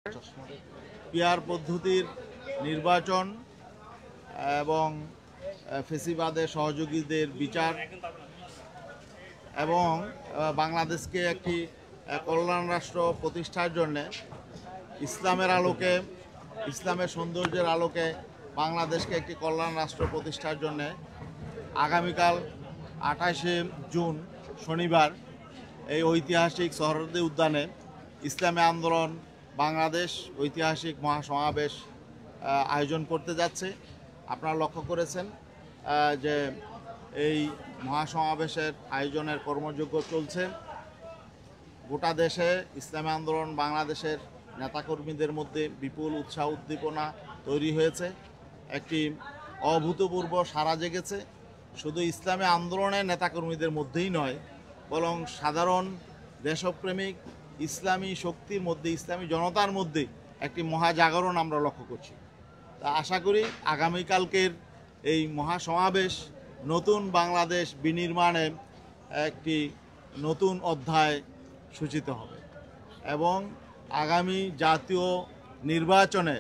Peer পদ্ধতির নির্বাচন এবং ফেসিবাদের সহযোগীদের বিচার এবং বাংলাদেশকে একটি কল্যাণ রাষ্ট্র প্রতিষ্ঠার জন্য ইসলামের আলোকে, ইসলামের সৌন্দর্যের আলোকে বাংলাদেশকে একটি কল্যাণ রাষ্ট্র প্রতিষ্ঠার জন্য আগামীকাল 28শে জুন শনিবার এই ঐতিহাসিক সোহরাওয়ার্দী উদ্যানে ইসলামী আন্দোলন বাংলাদেশ ঐতিহাসিক মহাসমাবেশ আয়োজন করতে যাচ্ছে। আপনারা লক্ষ্য করেছেন যে এই মহাসমাবেশের আয়োজনের কর্মযজ্ঞ চলছে। গোটা দেশে ইসলামী আন্দোলন বাংলাদেশের নেতাকর্মীদের মধ্যে বিপুল উৎসাহ উদ্দীপনা তৈরি হয়েছে, একটি অভূতপূর্ব সাড়া জেগেছে। শুধু ইসলামী আন্দোলনের নেতাকর্মীদের মধ্যেই নয়, বরং সাধারণ দেশপ্রেমিক ইসলামী শক্তির মধ্যে, ইসলামী জনতার মধ্যে একটি মহাজাগরণ আমরা লক্ষ্য করছি। তা আশা করি আগামীকালকের এই মহাসমাবেশ নতুন বাংলাদেশ বিনির্মাণে একটি নতুন অধ্যায় সূচিত হবে এবং আগামী জাতীয় নির্বাচনে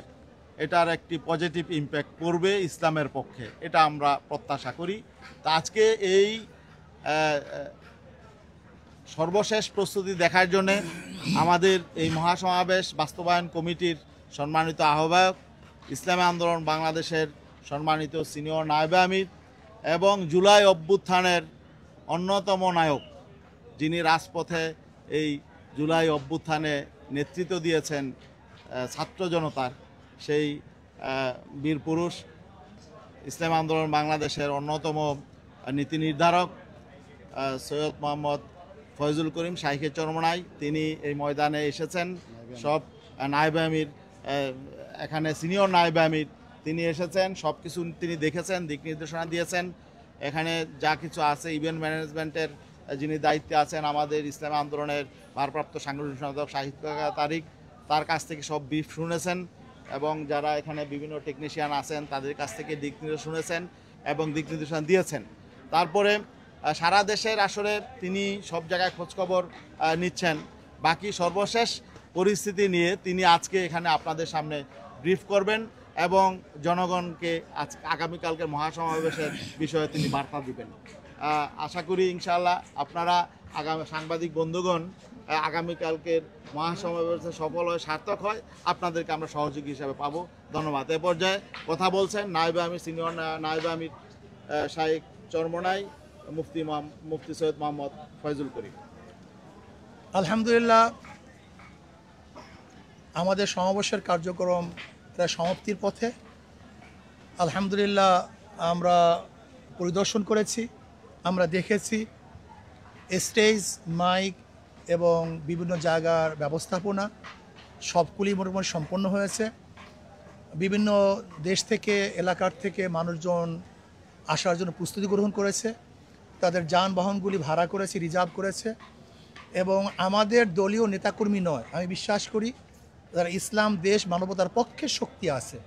এটার একটি পজিটিভ ইম্প্যাক্ট পড়বে ইসলামের পক্ষে, এটা আমরা প্রত্যাশা করি। তা আজকে এই সর্বশেষ প্রস্তুতি দেখার জন্য আমাদের এই মহাসমাবেশ বাস্তবায়ন কমিটির সম্মানিত আহ্বায়ক, ইসলামী আন্দোলন বাংলাদেশের সম্মানিত সিনিয়র নায়েবে আমির এবং জুলাই অভ্যুত্থানের অন্যতম নায়ক, যিনি রাজপথে এই জুলাই অভ্যুত্থানে নেতৃত্ব দিয়েছেন ছাত্র জনতার, সেই বীর পুরুষ ইসলামী আন্দোলন বাংলাদেশের অন্যতম নীতি নির্ধারক সৈয়দ মোহাম্মদ ফয়জুল করিম শাইখে চরমনাই, তিনি এই ময়দানে এসেছেন। সব নায়েবে আমির, এখানে সিনিয়র নায়েবে আমির তিনি এসেছেন, সব কিছু তিনি দেখেছেন, দিক নির্দেশনা দিয়েছেন। এখানে যা কিছু আছে ইভেন্ট ম্যানেজমেন্টের যিনি দায়িত্বে আছেন আমাদের ইসলামী আন্দোলনের ভারপ্রাপ্ত সাংগঠনিক সম্পাদক শাহিদ তারিক, তার কাছ থেকে সব ব্রিফ শুনেছেন এবং যারা এখানে বিভিন্ন টেকনিশিয়ান আছেন তাদের কাছ থেকে দিক নির্দেশ শুনেছেন এবং দিক নির্দেশনা দিয়েছেন। তারপরে সারা দেশের আসলে তিনি সব জায়গায় খোঁজখবর নিচ্ছেন। বাকি সর্বশেষ পরিস্থিতি নিয়ে তিনি আজকে এখানে আপনাদের সামনে ব্রিফ করবেন এবং জনগণকে আগামীকালকের মহাসমাবেশের বিষয়ে তিনি বার্তা দিবেন। আশা করি ইনশাআল্লাহ আপনারা সাংবাদিক বন্ধুগণ আগামীকালকের মহাসমাবেশে সফল হয়, সার্থক হয়, আপনাদেরকে আমরা সহযোগী হিসাবে পাবো। ধন্যবাদ। এ পর্যায়ে কথা বলছেন নায়েবে আমির, সিনিয়র নায়েবে আমির শাইখ চরমনাই, মুফতি সৈয়দ মোহাম্মদ ফয়জুল করিম। আলহামদুলিল্লাহ, আমাদের সমাবেশের কার্যক্রম প্রায় সমাপ্তির পথে। আলহামদুলিল্লাহ, আমরা পরিদর্শন করেছি, আমরা দেখেছি স্টেজ, মাইক এবং বিভিন্ন জায়গার ব্যবস্থাপনা সবগুলি মোটামুটি সম্পন্ন হয়েছে। বিভিন্ন দেশ থেকে, এলাকার থেকে মানুষজন আসার জন্য প্রস্তুতি গ্রহণ করেছে, তাদের যানবাহনগুলি ভাড়া করেছে, রিজার্ভ করেছে এবং আমাদের দলীয় নেতাকর্মী নয়, আমি বিশ্বাস করি যারা ইসলাম দেশ মানবতার পক্ষের শক্তি আছে,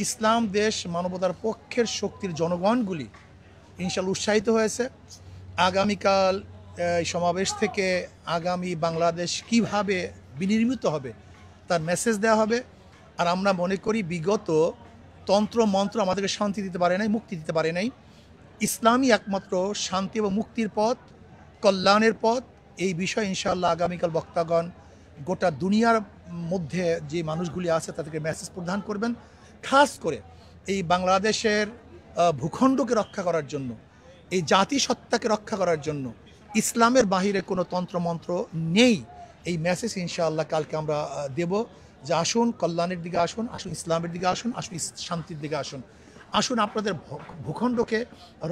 ইসলাম দেশ মানবতার পক্ষের শক্তির জনগণগুলি ইনশাআল্লাহ উৎসাহিত হয়েছে। আগামীকাল এই সমাবেশ থেকে আগামী বাংলাদেশ কিভাবে বিনির্মিত হবে তার মেসেজ দেওয়া হবে। আর আমরা মনে করি বিগত তন্ত্র মন্ত্র আমাদেরকে শান্তি দিতে পারে নাই, মুক্তি দিতে পারে নাই। ইসলামই একমাত্র শান্তি এবং মুক্তির পথ, কল্যাণের পথ। এই বিষয়ে ইনশাআল্লাহ আগামীকাল বক্তাগণ গোটা দুনিয়ার মধ্যে যে মানুষগুলি আছে তাদেরকে মেসেজ প্রদান করবেন। খাস করে এই বাংলাদেশের ভূখণ্ডকে রক্ষা করার জন্য, এই জাতিসত্তাকে রক্ষা করার জন্য ইসলামের বাহিরে কোনো তন্ত্রমন্ত্র নেই, এই মেসেজ ইনশাআল্লাহ কালকে আমরা দেব যে আসুন কল্যাণের দিকে আসুন, আসুন ইসলামের দিকে আসুন, আসুন শান্তির দিকে আসুন, আসুন আপনাদের ভূখণ্ডকে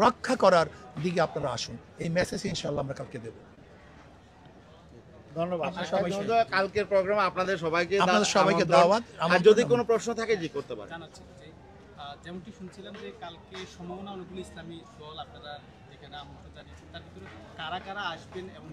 রক্ষা করার দিকে আপনারা আসুন। এই মেসেজ ইনশাআল্লাহ আমরা কালকে দেব। ধন্যবাদ। কালকের প্রোগ্রামে আপনাদের সবাইকে দাওয়াত। আর যদি কোনো প্রশ্ন থাকে জি করতে পারেন। যেমনটি শুনছিলাম যে কালকে সম্ভাবনা অনুকূল ইসলামী দল আপনারা যেখানে আমন্ত্রণ জানিয়েছেন, তার ভিতরে কারা কারা আসবেন এবং